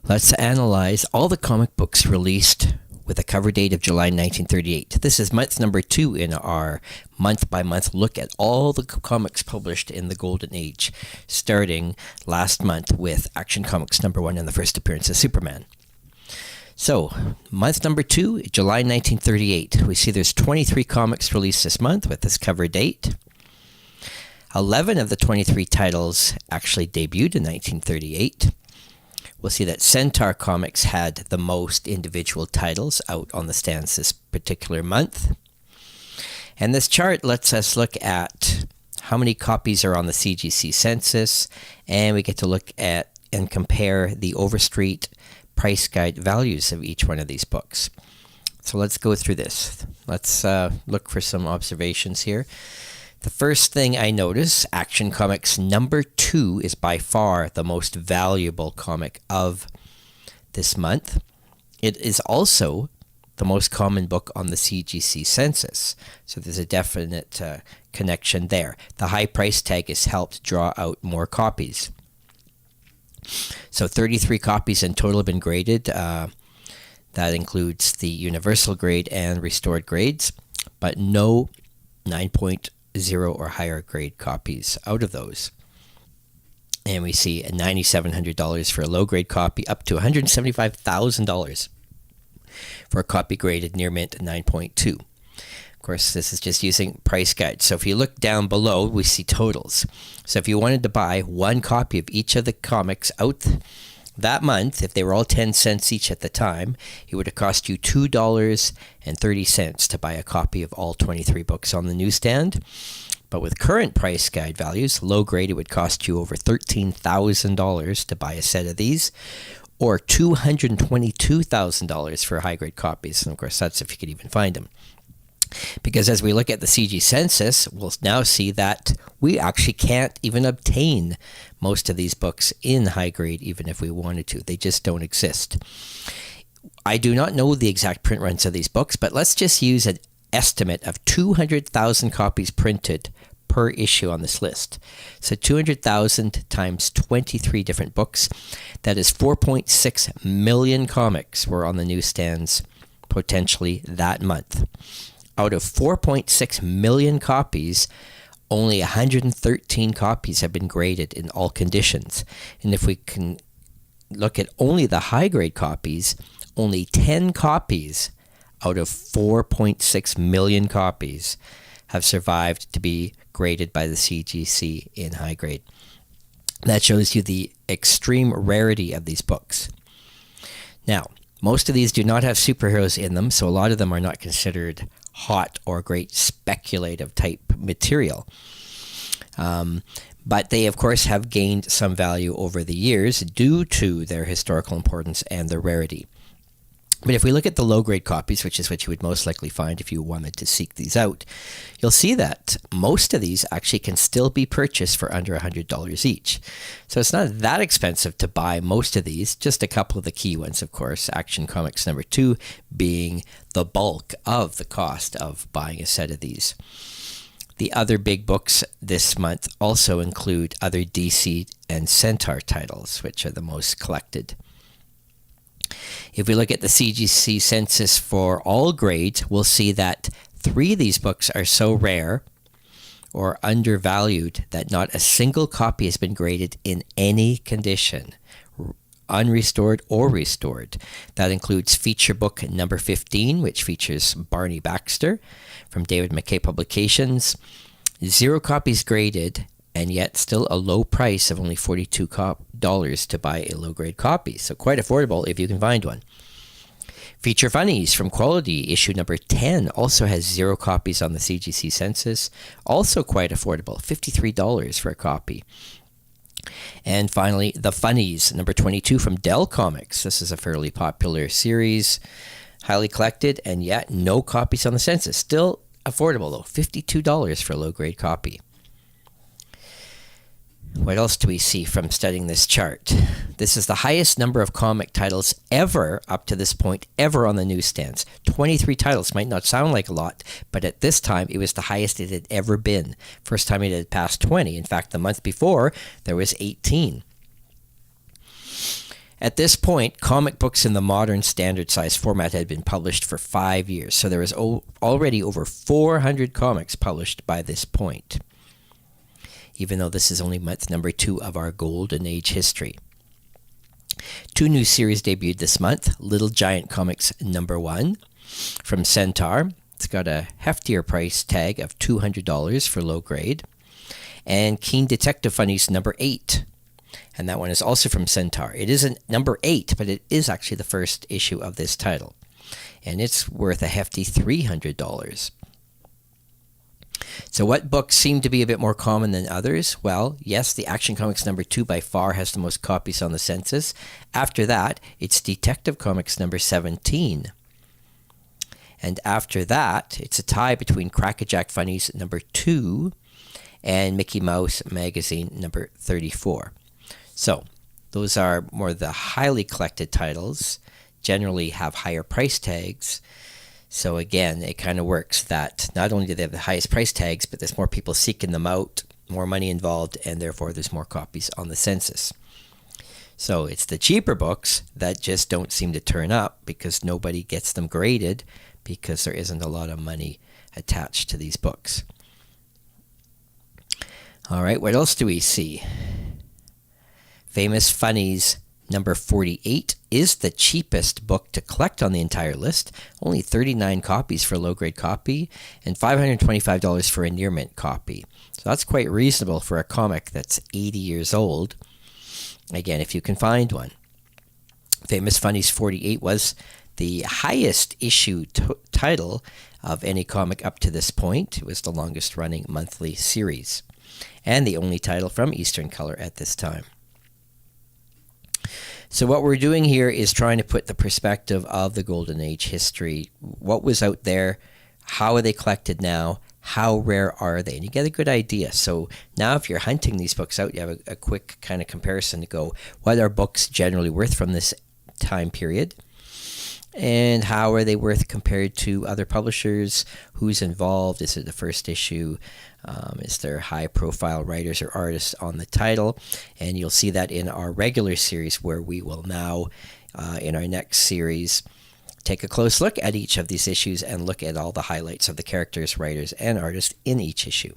Let's analyze all the comic books released with a cover date of July 1938. This is month number 2 in our month-by-month look at all the comics published in the Golden Age, starting last month with Action Comics number 1 and the first appearance of Superman. So, month number 2, July 1938. We see there's 23 comics released this month with this cover date. 11 of the 23 titles actually debuted in 1938. We'll see that Centaur Comics had the most individual titles out on the stands this particular month. And this chart lets us look at how many copies are on the CGC census, and we get to look at and compare the overstreet price guide values of each one of these books. So let's go through this. Let's look for some observations here. The first thing I notice, Action Comics number 2 is by far the most valuable comic of this month. It is also the most common book on the CGC census, so there's a definite connection there. The high price tag has helped draw out more copies. So 33 copies in total have been graded. That includes the universal grade and restored grades, but no 9.0 or higher grade copies out of those. And we see $9,700 for a low grade copy, up to $175,000 for a copy graded near mint 9.2. Of course, this is just using price guides. So if you look down below, we see totals. So if you wanted to buy one copy of each of the comics out that month, if they were all 10 cents each at the time, it would have cost you $2.30 to buy a copy of all 23 books on the newsstand. But with current price guide values, low grade, it would cost you over $13,000 to buy a set of these, or $222,000 for high grade copies. And of course, that's if you could even find them. Because as we look at the CG census, we'll now see that we actually can't even obtain most of these books in high grade, even if we wanted to. They just don't exist. I do not know the exact print runs of these books, but let's just use an estimate of 200,000 copies printed per issue on this list. So 200,000 times 23 different books, that is 4.6 million comics were on the newsstands potentially that month. Out of 4.6 million copies, only 113 copies have been graded in all conditions. And if we can look at only the high-grade copies, only 10 copies out of 4.6 million copies have survived to be graded by the CGC in high grade. That shows you the extreme rarity of these books. Now, most of these do not have superheroes in them, so a lot of them are not considered hot or great speculative type material. But they, of course, have gained some value over the years due to their historical importance and their rarity. But if we look at the low-grade copies, which is what you would most likely find if you wanted to seek these out, you'll see that most of these actually can still be purchased for under $100 each. So it's not that expensive to buy most of these, just a couple of the key ones, of course, Action Comics number 2 being the bulk of the cost of buying a set of these. The other big books this month also include other DC and Centaur titles, which are the most collected. If we look at the CGC census for all grades, we'll see that 3 of these books are so rare or undervalued that not a single copy has been graded in any condition, unrestored or restored. That includes feature book number 15, which features Barney Baxter from David McKay Publications. 0 copies graded, and yet still a low price of only $42 to buy a low-grade copy. So quite affordable if you can find one. Feature Funnies from Quality, issue number 10, also has 0 copies on the CGC census. Also quite affordable, $53 for a copy. And finally, The Funnies, number 22 from Dell Comics. This is a fairly popular series, highly collected, and yet no copies on the census. Still affordable, though, $52 for a low-grade copy. What else do we see from studying this chart? This is the highest number of comic titles ever, up to this point, ever on the newsstands. 23 titles might not sound like a lot, but at this time, it was the highest it had ever been. First time it had passed 20. In fact, the month before, there was 18. At this point, comic books in the modern standard size format had been published for 5 years, so there was already over 400 comics published by this point, even though this is only month number 2 of our Golden Age history. 2 new series debuted this month. Little Giant Comics number 1 from Centaur. It's got a heftier price tag of $200 for low grade. And Keen Detective Funnies number 8. And that one is also from Centaur. It isn't number 8, but it is actually the first issue of this title. And it's worth a hefty $300. So what books seem to be a bit more common than others? Well, yes, the Action Comics number 2 by far has the most copies on the census. After that, it's Detective Comics number 17. And after that, it's a tie between Crackerjack Funnies number 2 and Mickey Mouse Magazine number 34. So those are more the highly collected titles, generally have higher price tags. So again, it kind of works that not only do they have the highest price tags, but there's more people seeking them out, more money involved, and therefore there's more copies on the census. So it's the cheaper books that just don't seem to turn up because nobody gets them graded because there isn't a lot of money attached to these books. All right, what else do we see? Famous Funnies number 48 is the cheapest book to collect on the entire list. Only 39 copies for a low-grade copy and $525 for a near-mint copy. So that's quite reasonable for a comic that's 80 years old. Again, if you can find one. Famous Funnies 48 was the highest issue title of any comic up to this point. It was the longest-running monthly series and the only title from Eastern Color at this time. So what we're doing here is trying to put the perspective of the Golden Age history. What was out there? How are they collected now? How rare are they? And you get a good idea. So now if you're hunting these books out, you have a quick kind of comparison to go, what are books generally worth from this time period? And how are they worth compared to other publishers? Who's involved? Is it the first issue? Is there high-profile writers or artists on the title? And you'll see that in our regular series where we will now, in our next series, take a close look at each of these issues and look at all the highlights of the characters, writers, and artists in each issue.